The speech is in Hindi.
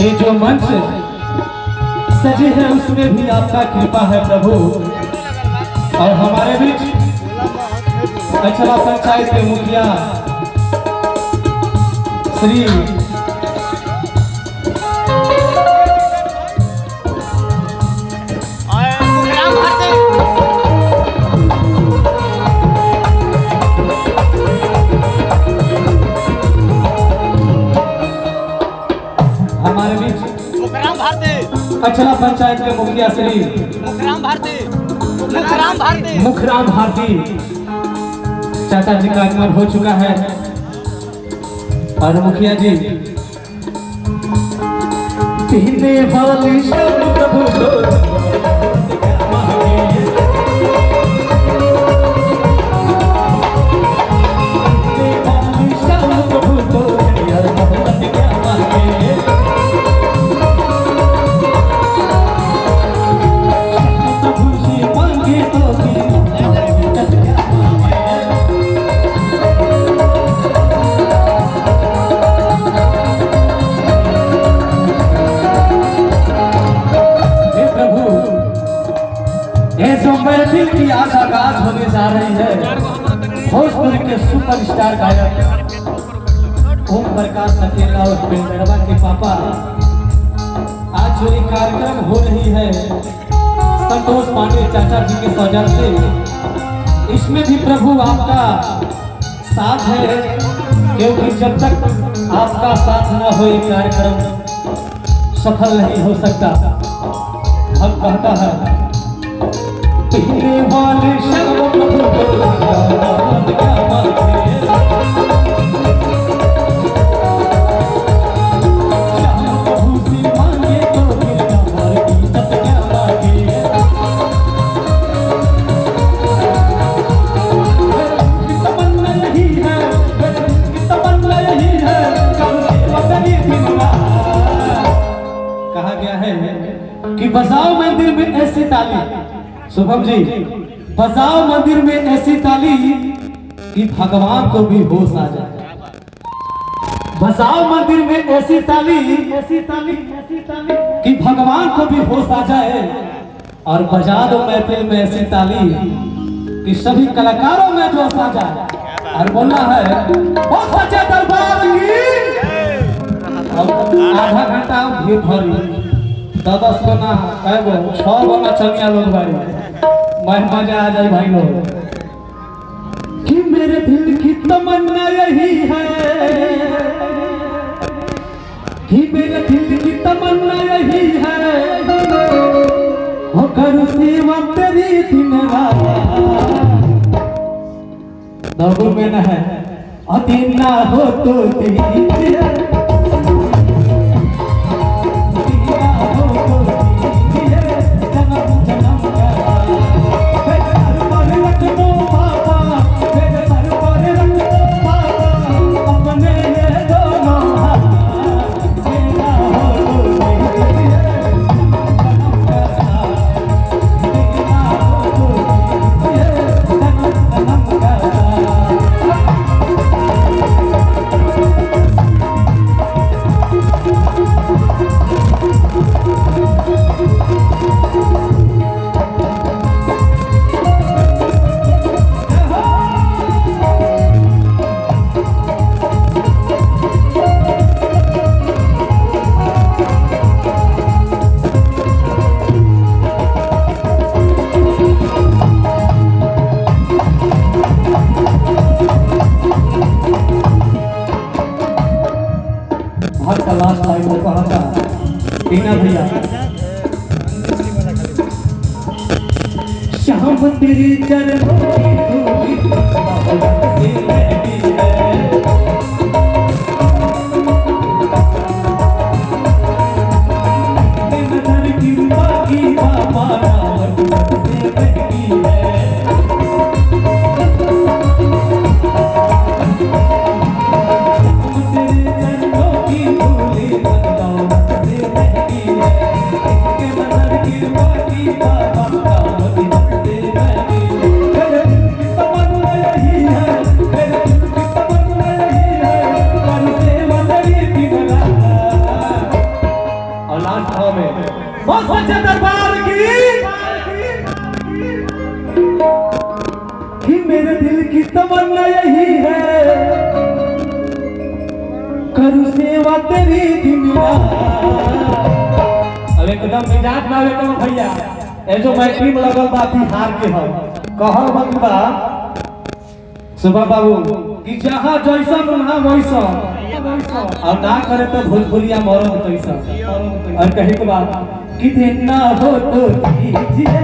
ये जो मंच सजे है उसमें भी आपका कृपा है प्रभु। और हमारे बीच अचला पंचायत के मुखिया श्री अचला पंचायत के मुखिया श्री मुखराम भारती चाचा जी का आगमन हो चुका है। और मुखिया जी पीने वाली प्रभु दिल की आशा आगाज होने जा रही है। भोजपुरी के सुपरस्टार गायक ओम प्रकाश अकेला और बेलदरवा के पापा आज जो एक कार्यक्रम हो रही है संतोष पांडे चाचा जी के सौजन्य से, इसमें भी प्रभु आपका साथ है, क्योंकि जब तक आपका साथ न हो ये कार्यक्रम सफल नहीं हो सकता। हम कहता है पीने वाले शब्द कहा गया है कि बजाओ मंदिर में ऐसी ताली, शुभम जी बजाओ मंदिर में ऐसी ताली कि भगवान को भी होश आ जाए। बजाओ मंदिर में ऐसी ताली कि भगवान को भी होश आ जाए। और बजा दो महफिल में ऐसी ताली कि सभी कलाकारों में जोश आ जाए। और बोलना है बहुत अच्छा दरबार की। आधा घंटा भीड़ भरी 10 बना 6 बना चलिया लोग भाई मैं मजा आ जाए भाई लोग कि मेरे दिल की तमन्ना यही है, कि मेरे दिल की तमन्ना यही है, हो करूं सेवा तेरी दिन रात। दौड़ में न है और दिन ना हो तो दिन लास्ट टाइम को कहा था टीना भैया शाम तेरी चरणों की धूली हो सच्चे दरबार की कि मेरे दिल की तमन्ना यही है, करूं सेवा तेरी दिन रात। अब एकदम मिजाज ना लेकर भैया ए जो मैं टीम लगल बा बिहार के हम कहल बा सुबह बाबू कि जहाँ जैसा वहाँ वैसा और ना करे तो भोजपुरिया मरद कैसा। और कहे के बाद कि देना हो तो कीजिए